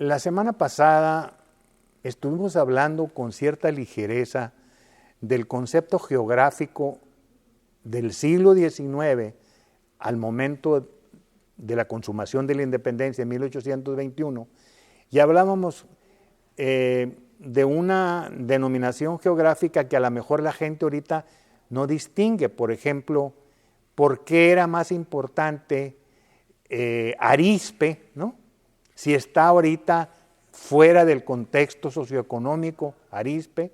La semana pasada estuvimos hablando con cierta ligereza del concepto geográfico del siglo XIX al momento de la consumación de la independencia en 1821, y hablábamos de una denominación geográfica que a lo mejor la gente ahorita no distingue. Por ejemplo, ¿por qué era más importante Arizpe, ¿no? Si está ahorita fuera del contexto socioeconómico, Arizpe.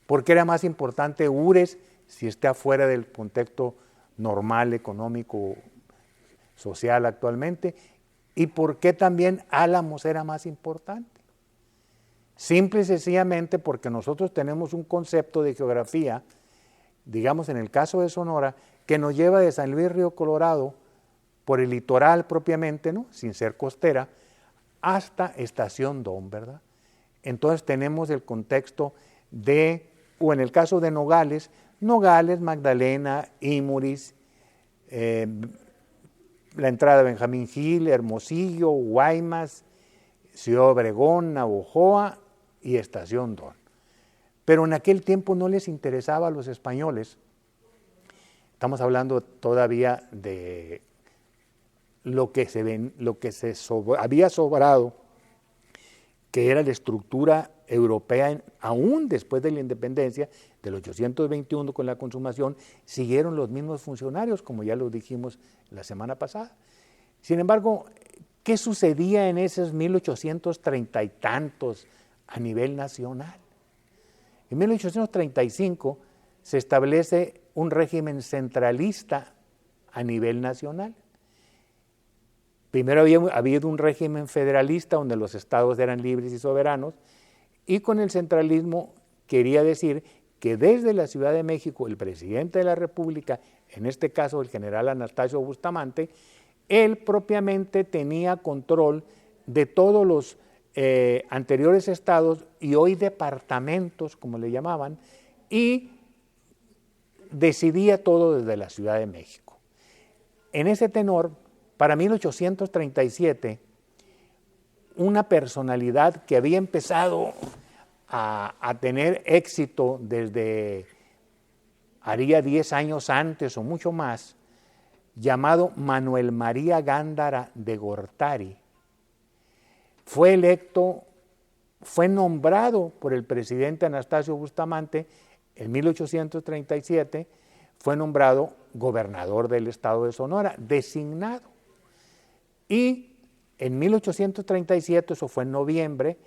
¿Por qué era más importante Ures si está fuera del contexto normal, económico, social actualmente? ¿Y por qué también Álamos era más importante? Simple y sencillamente porque nosotros tenemos un concepto de geografía, digamos en el caso de Sonora, que nos lleva de San Luis Río Colorado, por el litoral propiamente, ¿no?, sin ser costera, hasta Estación Don, ¿verdad? Entonces tenemos el contexto de, o en el caso de Nogales, Magdalena, Imuris, la entrada de Benjamín Gil, Hermosillo, Guaymas, Ciudad Obregón, Navojoa y Estación Don. Pero en aquel tiempo no les interesaba a los españoles. Estamos hablando todavía de había sobrado, que era la estructura europea, aún después de la independencia, del 821 con la consumación, siguieron los mismos funcionarios, como ya lo dijimos la semana pasada. Sin embargo, ¿qué sucedía en esos 1830 y tantos a nivel nacional? En 1835 se establece un régimen centralista a nivel nacional. Primero había habido un régimen federalista donde los estados eran libres y soberanos, y con el centralismo quería decir que desde la Ciudad de México el presidente de la República, en este caso el general Anastasio Bustamante, él propiamente tenía control de todos los anteriores estados y hoy departamentos, como le llamaban, y decidía todo desde la Ciudad de México. En ese tenor, para 1837, una personalidad que había empezado a tener éxito desde, haría 10 años antes o mucho más, llamado Manuel María Gándara de Gortari, fue nombrado por el presidente Anastasio Bustamante en 1837, fue nombrado gobernador del estado de Sonora, designado. Y en 1837, eso fue en noviembre,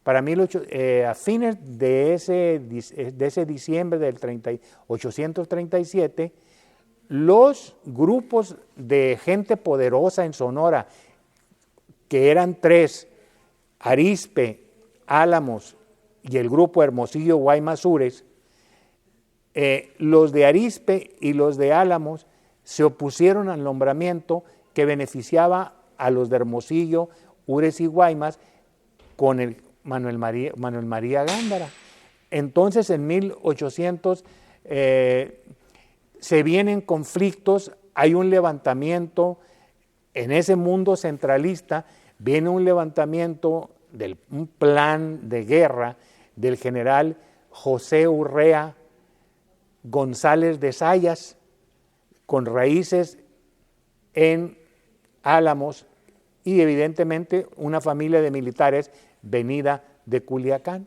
a fines de ese diciembre del 837, los grupos de gente poderosa en Sonora, que eran 3, Arizpe, Álamos y el grupo Hermosillo, Guaymas, Ures, los de Arizpe y los de Álamos se opusieron al nombramiento que beneficiaba a los de Hermosillo, Ures y Guaymas con el Manuel María Gándara. Entonces en 1800 se vienen conflictos, hay un levantamiento en ese mundo centralista, viene un levantamiento un plan de guerra del general José Urrea González de Zayas, con raíces en Álamos y evidentemente una familia de militares venida de Culiacán.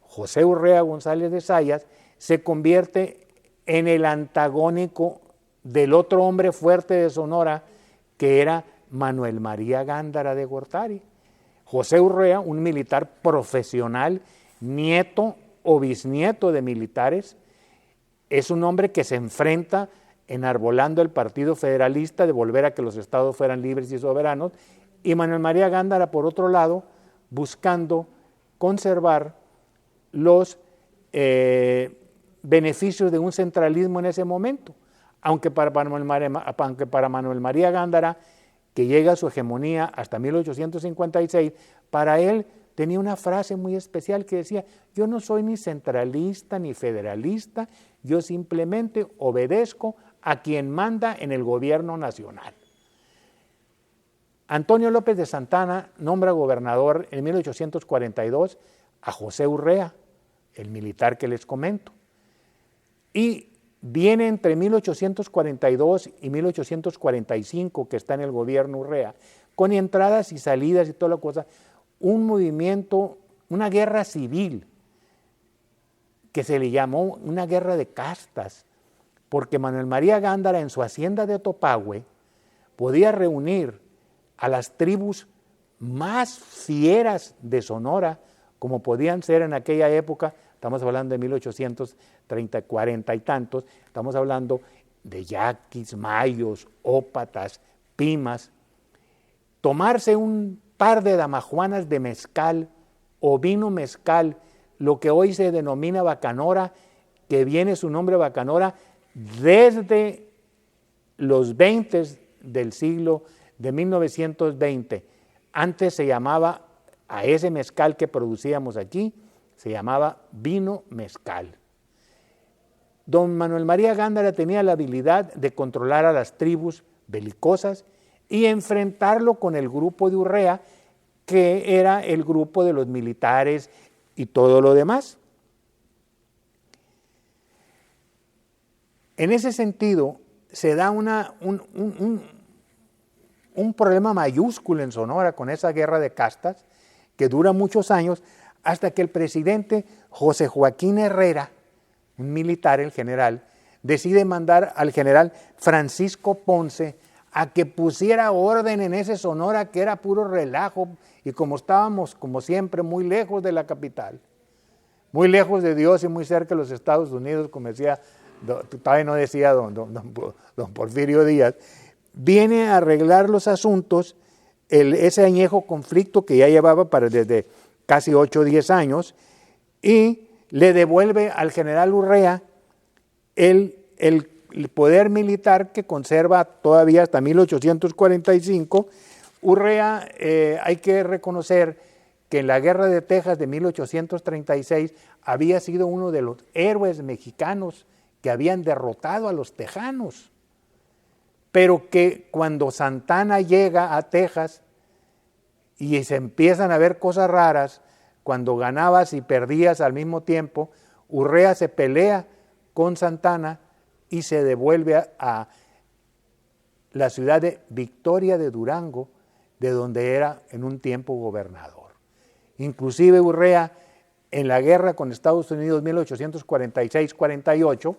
José Urrea González de Zayas se convierte en el antagónico del otro hombre fuerte de Sonora, que era Manuel María Gándara de Gortari. José Urrea, un militar profesional, nieto o bisnieto de militares, es un hombre que se enfrenta enarbolando el Partido Federalista de volver a que los estados fueran libres y soberanos, y Manuel María Gándara, por otro lado, buscando conservar los beneficios de un centralismo en ese momento, aunque para Manuel María Gándara, que llega a su hegemonía hasta 1856, para él tenía una frase muy especial que decía: yo no soy ni centralista ni federalista, yo simplemente obedezco a quien manda en el gobierno nacional. Antonio López de Santana nombra gobernador en 1842 a José Urrea, el militar que les comento. Y viene entre 1842 y 1845, que está en el gobierno Urrea, con entradas y salidas y toda la cosa, un movimiento, una guerra civil, que se le llamó una guerra de castas, porque Manuel María Gándara en su hacienda de Topahue podía reunir a las tribus más fieras de Sonora, como podían ser en aquella época. Estamos hablando de 1830, 40 y tantos, estamos hablando de yaquis, mayos, ópatas, pimas. Tomarse un par de damajuanas de mezcal o vino mezcal, lo que hoy se denomina bacanora, que viene su nombre bacanora desde los 20 del siglo de 1920. Antes se llamaba, a ese mezcal que producíamos aquí, se llamaba vino mezcal. Don Manuel María Gándara tenía la habilidad de controlar a las tribus belicosas y enfrentarlo con el grupo de Urrea, que era el grupo de los militares y todo lo demás. En ese sentido, se da un problema mayúsculo en Sonora con esa guerra de castas, que dura muchos años, hasta que el presidente José Joaquín Herrera, un militar, el general, decide mandar al general Francisco Ponce a que pusiera orden en ese Sonora, que era puro relajo, y como estábamos, como siempre, muy lejos de la capital, muy lejos de Dios y muy cerca de los Estados Unidos, como decía, todavía no decía don Porfirio Díaz, viene a arreglar los asuntos, ese añejo conflicto que ya llevaba desde casi 8 o 10 años, y le devuelve al general Urrea el poder militar que conserva todavía hasta 1845. Urrea, hay que reconocer que en la Guerra de Texas de 1836 había sido uno de los héroes mexicanos que habían derrotado a los tejanos, pero que cuando Santana llega a Texas y se empiezan a ver cosas raras, cuando ganabas y perdías al mismo tiempo, Urrea se pelea con Santana y se devuelve a la ciudad de Victoria de Durango, de donde era en un tiempo gobernador. Inclusive Urrea, en la guerra con Estados Unidos 1846-48,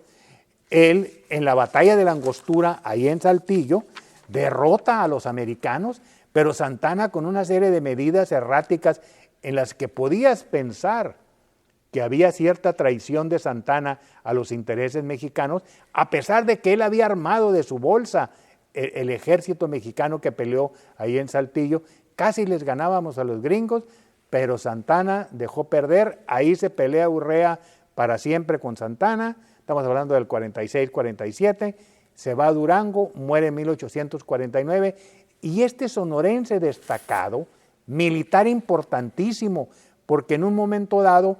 él en la batalla de la Angostura, ahí en Saltillo, derrota a los americanos, pero Santana, con una serie de medidas erráticas en las que podías pensar que había cierta traición de Santana a los intereses mexicanos, a pesar de que él había armado de su bolsa el ejército mexicano que peleó ahí en Saltillo, casi les ganábamos a los gringos, pero Santana dejó perder. Ahí se pelea Urrea para siempre con Santana, estamos hablando del 46-47, se va a Durango, muere en 1849, y este sonorense destacado, militar importantísimo, porque en un momento dado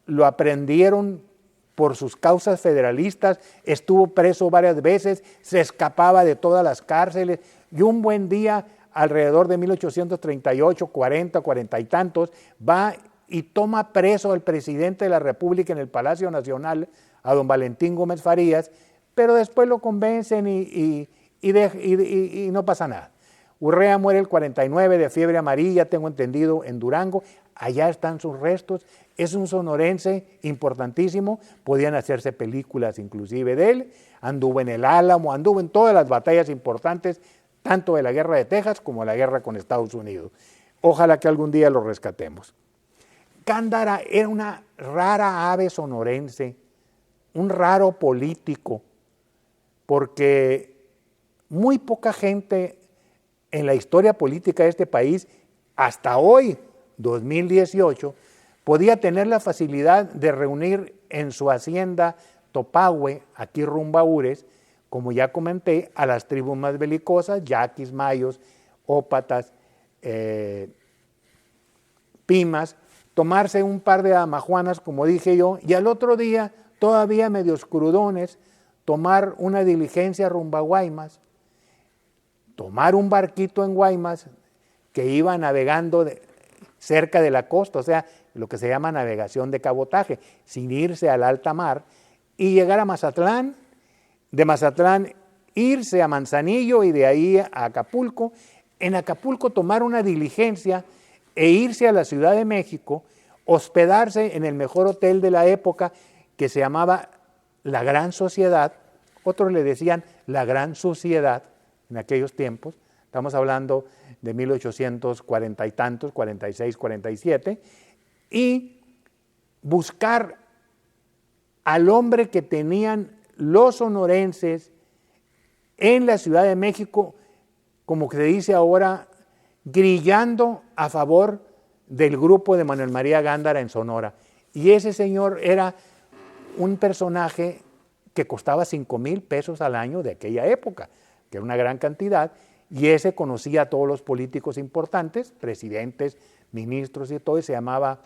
lo aprendieron por sus causas federalistas, estuvo preso varias veces, se escapaba de todas las cárceles, y un buen día, alrededor de 1838, 40, 40 y tantos, va y toma preso al presidente de la República en el Palacio Nacional, a don Valentín Gómez Farías, pero después lo convencen y no pasa nada. Urrea muere el 49 de fiebre amarilla, tengo entendido, en Durango. Allá están sus restos. Es un sonorense importantísimo. Podían hacerse películas inclusive de él. Anduvo en el Álamo, anduvo en todas las batallas importantes, tanto de la Guerra de Texas como la guerra con Estados Unidos. Ojalá que algún día lo rescatemos. Gándara era una rara ave sonorense, un raro político, porque muy poca gente en la historia política de este país, hasta hoy, 2018, podía tener la facilidad de reunir en su hacienda Topahue, aquí rumbo a Ures, como ya comenté, a las tribus más belicosas, yaquis, mayos, ópatas, pimas, tomarse un par de amajuanas, como dije yo, y al otro día, todavía medios crudones, tomar una diligencia rumbo a Guaymas, tomar un barquito en Guaymas, que iba navegando cerca de la costa, o sea, lo que se llama navegación de cabotaje, sin irse al alta mar, y llegar a Mazatlán, de Mazatlán irse a Manzanillo y de ahí a Acapulco. En Acapulco tomar una diligencia e irse a la Ciudad de México, hospedarse en el mejor hotel de la época que se llamaba La Gran Sociedad, otros le decían La Gran Suciedad en aquellos tiempos, estamos hablando de 1840 y tantos, 46, 47, y buscar al hombre que tenían los sonorenses en la Ciudad de México, como se dice ahora, grillando a favor del grupo de Manuel María Gándara en Sonora. Y ese señor era un personaje que costaba 5,000 pesos al año de aquella época, que era una gran cantidad, y ese conocía a todos los políticos importantes, presidentes, ministros y todo, y se llamaba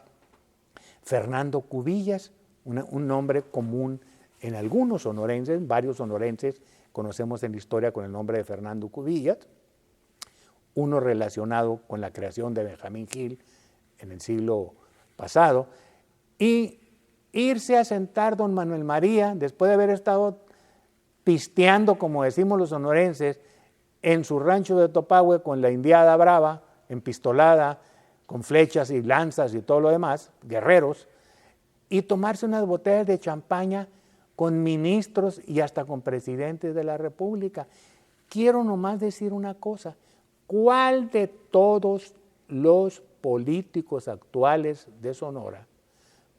Fernando Cubillas, un nombre común en algunos sonorenses, varios sonorenses conocemos en la historia con el nombre de Fernando Cubillas, uno relacionado con la creación de Benjamín Gil en el siglo pasado, y irse a sentar don Manuel María, después de haber estado pisteando, como decimos los sonorenses, en su rancho de Topahue con la indiada brava, empistolada, con flechas y lanzas y todo lo demás, guerreros, y tomarse unas botellas de champaña con ministros y hasta con presidentes de la República. Quiero nomás decir una cosa, ¿cuál de todos los políticos actuales de Sonora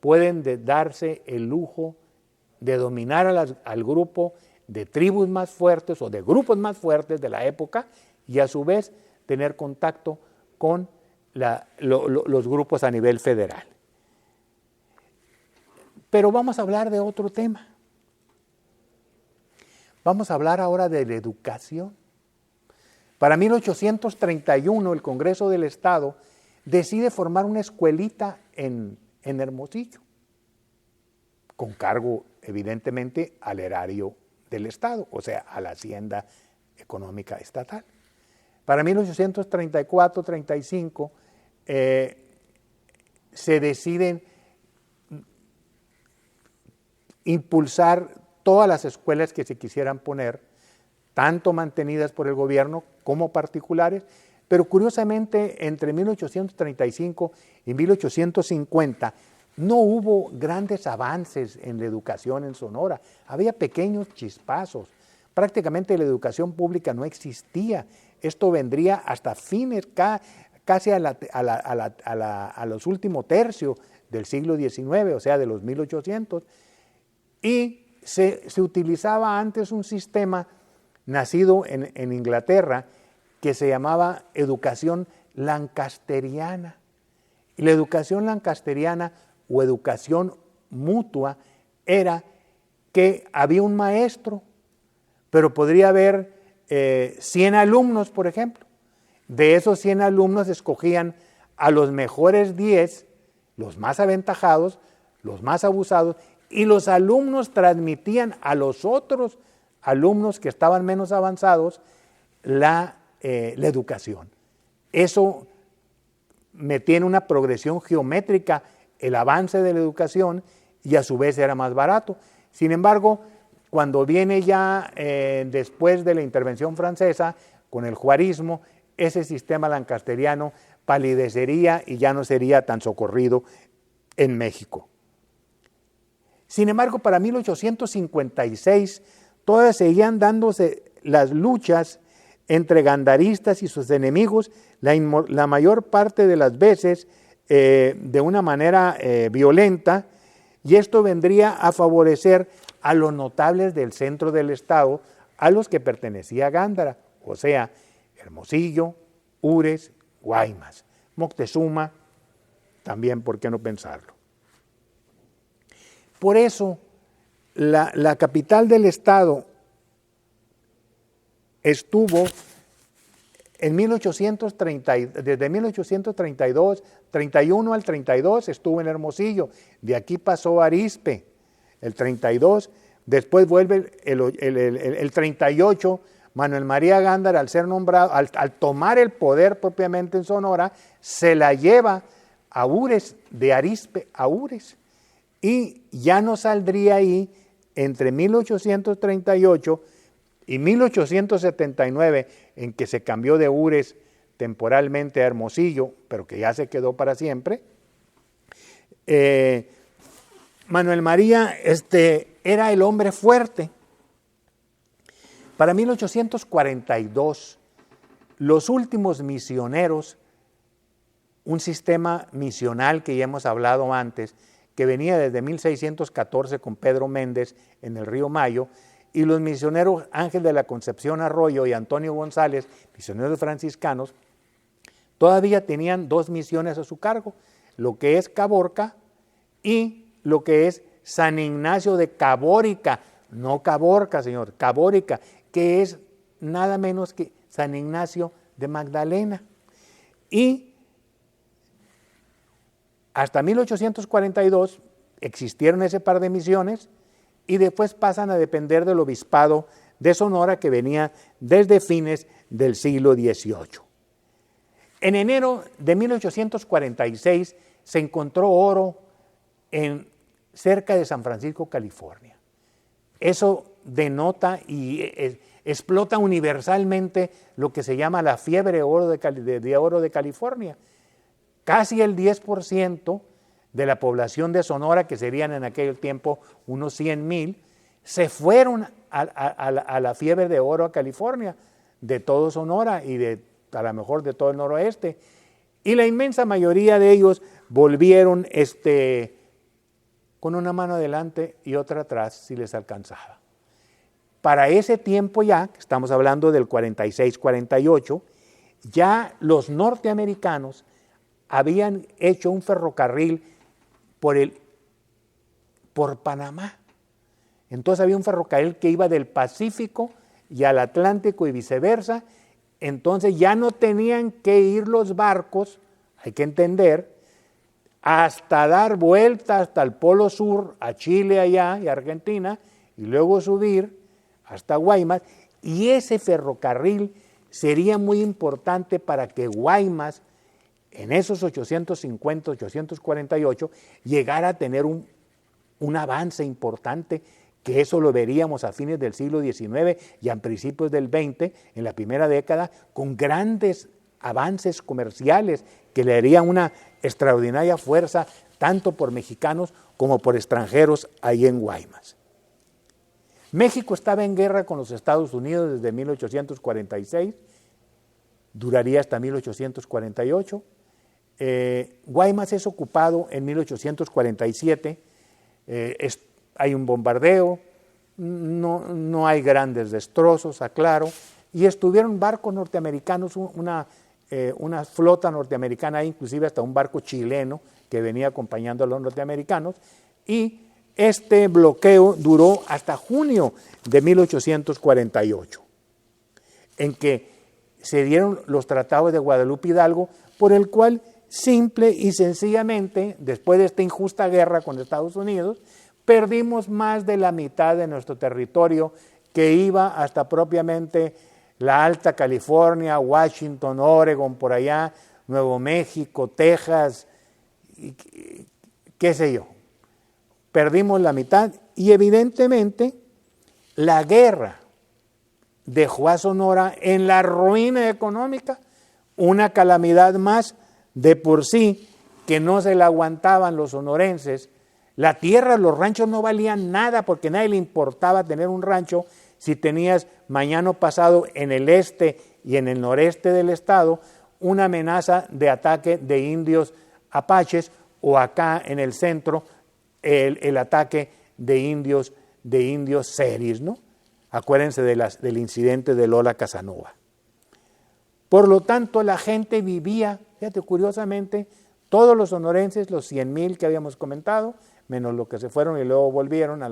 pueden darse el lujo de dominar al grupo de tribus más fuertes o de grupos más fuertes de la época y a su vez tener contacto con los grupos a nivel federal? Pero vamos a hablar de otro tema. Vamos a hablar ahora de la educación. Para 1831 el Congreso del Estado decide formar una escuelita en Hermosillo, con cargo evidentemente al erario del Estado, o sea, a la hacienda económica estatal. Para 1834-35 se deciden impulsar todas las escuelas que se quisieran poner, tanto mantenidas por el gobierno como particulares, pero curiosamente entre 1835 y 1850 no hubo grandes avances en la educación en Sonora, había pequeños chispazos, prácticamente la educación pública no existía, esto vendría hasta fines, casi a los últimos tercios del siglo XIX, o sea, de los 1800, y se utilizaba antes un sistema nacido en Inglaterra que se llamaba educación lancasteriana. Y la educación lancasteriana o educación mutua era que había un maestro, pero podría haber 100 alumnos, por ejemplo. De esos 100 alumnos escogían a los mejores 10, los más aventajados, los más abusados, y los alumnos transmitían a los otros alumnos que estaban menos avanzados la educación. Eso metía en una progresión geométrica el avance de la educación y a su vez era más barato. Sin embargo, cuando viene ya después de la intervención francesa, con el juarismo, ese sistema lancasteriano palidecería y ya no sería tan socorrido en México. Sin embargo, para 1856 todavía seguían dándose las luchas entre gandaristas y sus enemigos, la mayor parte de las veces de una manera violenta, y esto vendría a favorecer a los notables del centro del estado, a los que pertenecía Gándara, o sea, Hermosillo, Ures, Guaymas, Moctezuma, también, ¿por qué no pensarlo? Por eso, la capital del estado estuvo en 1830, desde 1832, 31 al 32 estuvo en Hermosillo, de aquí pasó a Arizpe, el 32, después vuelve el 38, Manuel María Gándara, al ser nombrado, al tomar el poder propiamente en Sonora, se la lleva a Ures, de Arizpe a Ures, y ya no saldría ahí entre 1838 y 1879, en que se cambió de Ures temporalmente a Hermosillo, pero que ya se quedó para siempre. Manuel María era el hombre fuerte. Para 1842, los últimos misioneros, un sistema misional que ya hemos hablado antes, que venía desde 1614 con Pedro Méndez en el río Mayo, y los misioneros Ángel de la Concepción Arroyo y Antonio González, misioneros franciscanos, todavía tenían 2 misiones a su cargo, lo que es Caborca y lo que es San Ignacio de Cabórica, no Caborca, señor, Cabórica, que es nada menos que San Ignacio de Magdalena. Y hasta 1842 existieron ese par de misiones y después pasan a depender del obispado de Sonora, que venía desde fines del siglo XVIII. En enero de 1846 se encontró oro cerca de San Francisco, California. Eso denota y explota universalmente lo que se llama la fiebre de oro de California. Casi el 10% de la población de Sonora, que serían en aquel tiempo unos 100,000, se fueron a la fiebre de oro a California, de todo Sonora y a lo mejor de todo el noroeste. Y la inmensa mayoría de ellos volvieron con una mano adelante y otra atrás, si les alcanzaba. Para ese tiempo ya, estamos hablando del 46-48, ya los norteamericanos habían hecho un ferrocarril por Panamá. Entonces había un ferrocarril que iba del Pacífico y al Atlántico y viceversa. Entonces ya no tenían que ir los barcos, hay que entender, hasta dar vuelta hasta el Polo Sur, a Chile allá y Argentina, y luego subir hasta Guaymas, y ese ferrocarril sería muy importante para que Guaymas, en esos 850, 848, llegara a tener un avance importante, que eso lo veríamos a fines del siglo XIX y a principios del XX, en la primera década, con grandes avances comerciales que le darían una extraordinaria fuerza tanto por mexicanos como por extranjeros ahí en Guaymas. México estaba en guerra con los Estados Unidos desde 1846, duraría hasta 1848. Guaymas es ocupado en 1847, hay un bombardeo, no hay grandes destrozos, aclaro, y estuvieron barcos norteamericanos, una flota norteamericana, inclusive hasta un barco chileno que venía acompañando a los norteamericanos, y este bloqueo duró hasta junio de 1848, en que se dieron los tratados de Guadalupe Hidalgo, por el cual simple y sencillamente, después de esta injusta guerra con Estados Unidos, perdimos más de la mitad de nuestro territorio, que iba hasta propiamente la Alta California, Washington, Oregon, por allá, Nuevo México, Texas, qué sé yo. Perdimos la mitad y evidentemente la guerra dejó a Sonora en la ruina económica, una calamidad más de por sí que no se la aguantaban los sonorenses. La tierra, los ranchos no valían nada porque a nadie le importaba tener un rancho si tenías mañana pasado en el este y en el noreste del estado una amenaza de ataque de indios apaches, o acá en el centro el ataque de indios seris, ¿no? Acuérdense del incidente de Lola Casanova. Por lo tanto, la gente vivía, fíjate, curiosamente, todos los sonorenses, los 100,000 que habíamos comentado, menos los que se fueron y luego volvieron a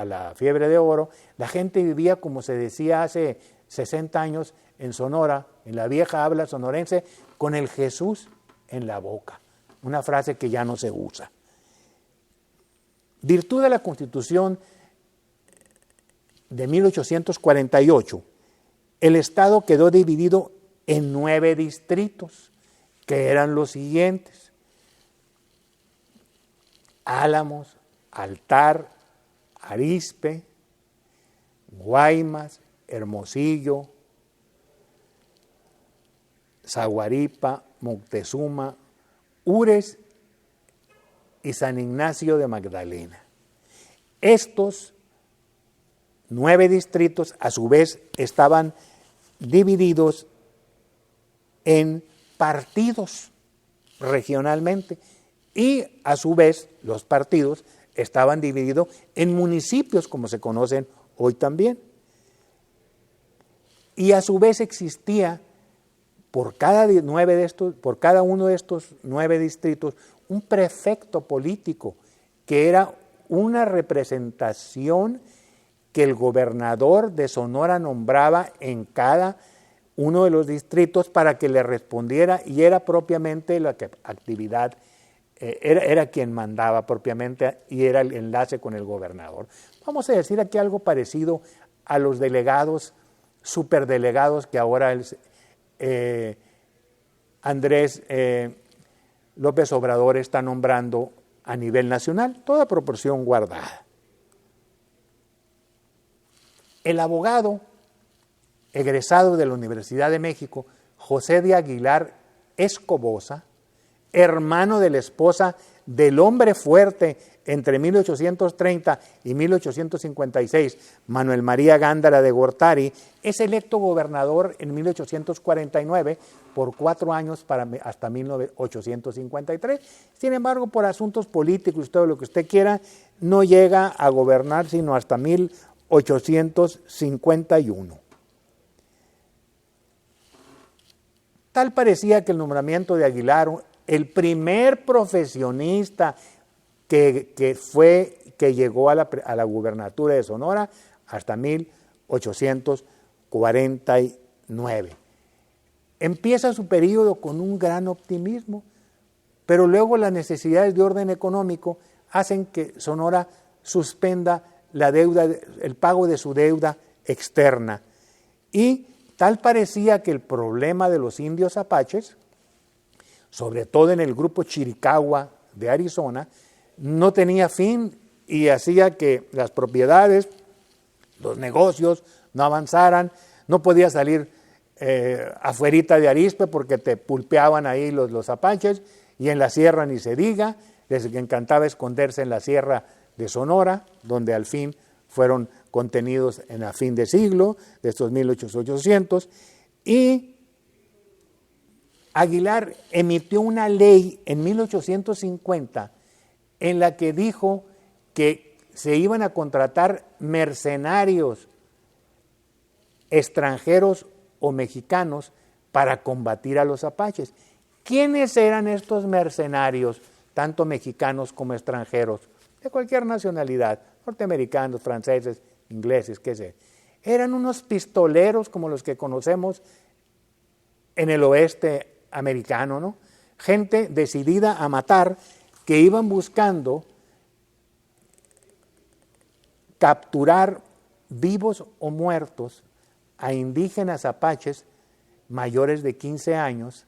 la fiebre de oro, la gente vivía, como se decía hace 60 años en Sonora, en la vieja habla sonorense, con el Jesús en la boca, una frase que ya no se usa. Virtud de la Constitución de 1848, el estado quedó dividido en 9 distritos, que eran los siguientes: Álamos, Altar, Arizpe, Guaymas, Hermosillo, Zaguaripa, Moctezuma, Ures y San Ignacio de Magdalena. Estos 9 distritos, a su vez, estaban divididos en partidos regionalmente, y a su vez los partidos estaban divididos en municipios, como se conocen hoy también. Y a su vez existía por cada uno de estos 9 distritos un prefecto político, que era una representación que el gobernador de Sonora nombraba en cada uno de los distritos para que le respondiera, y era propiamente la actividad, era quien mandaba propiamente, y era el enlace con el gobernador. Vamos a decir aquí algo parecido a los delegados, superdelegados que ahora Andrés López Obrador está nombrando a nivel nacional, toda proporción guardada. El abogado egresado de la Universidad de México, José de Aguilar Escobosa, hermano de la esposa del hombre fuerte entre 1830 y 1856, Manuel María Gándara de Gortari, es electo gobernador en 1849 por 4 años hasta 1853. Sin embargo, por asuntos políticos y todo lo que usted quiera, no llega a gobernar sino hasta 1851. Tal parecía que el nombramiento de Aguilar, el primer profesionista que llegó a la gubernatura de Sonora hasta 1849. Empieza su periodo con un gran optimismo, pero luego las necesidades de orden económico hacen que Sonora suspenda la deuda, el pago de su deuda externa, y tal parecía que el problema de los indios apaches, sobre todo en el grupo Chiricahua de Arizona, no tenía fin, y hacía que las propiedades, los negocios no avanzaran. No podía salir afuerita de Arizpe porque te pulpeaban ahí los apaches, y en la sierra ni se diga. Les encantaba esconderse en la sierra de Sonora, donde al fin fueron contenidos a fin de siglo, de estos 1800, y Aguilar emitió una ley en 1850 en la que dijo que se iban a contratar mercenarios extranjeros o mexicanos para combatir a los apaches. ¿Quiénes eran estos mercenarios, tanto mexicanos como extranjeros, de cualquier nacionalidad, norteamericanos, franceses, ingleses, qué sé? Eran unos pistoleros como los que conocemos en el oeste americano, ¿no? Gente decidida a matar, que iban buscando capturar vivos o muertos a indígenas apaches mayores de 15 años,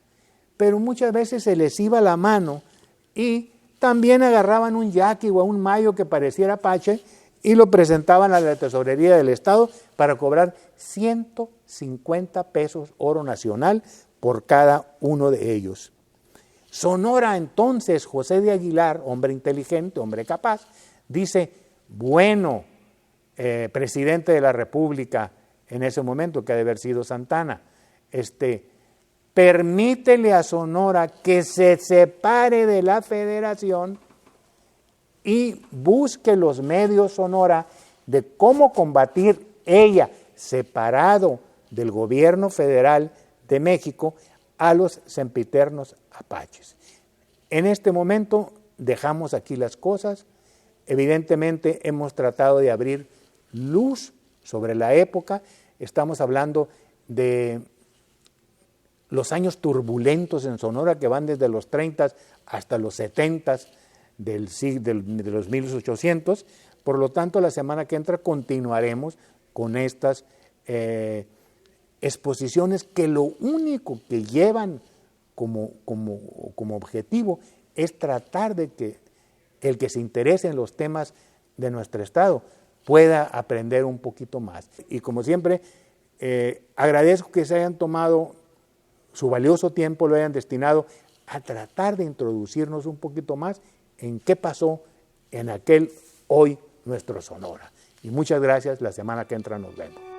pero muchas veces se les iba la mano y también agarraban un yaqui o un mayo que pareciera apache y lo presentaban a la tesorería del Estado para cobrar 150 pesos oro nacional por cada uno de ellos. Sonora, entonces, José de Aguilar, hombre inteligente, hombre capaz, dice: bueno, presidente de la República en ese momento, que ha de haber sido Santana, permítele a Sonora que se separe de la federación y busque los medios, Sonora, de cómo combatir ella, separado del gobierno federal de México, a los sempiternos apaches. En este momento dejamos aquí las cosas. Evidentemente hemos tratado de abrir luz sobre la época. Estamos hablando de los años turbulentos en Sonora, que van desde los 30 hasta los 70 de los 1800. Por lo tanto, la semana que entra continuaremos con estas exposiciones que lo único que llevan como objetivo es tratar de que el que se interese en los temas de nuestro Estado pueda aprender un poquito más. Y como siempre, agradezco que se hayan tomado su valioso tiempo, lo hayan destinado a tratar de introducirnos un poquito más en qué pasó en aquel hoy nuestro Sonora. Y muchas gracias, la semana que entra nos vemos.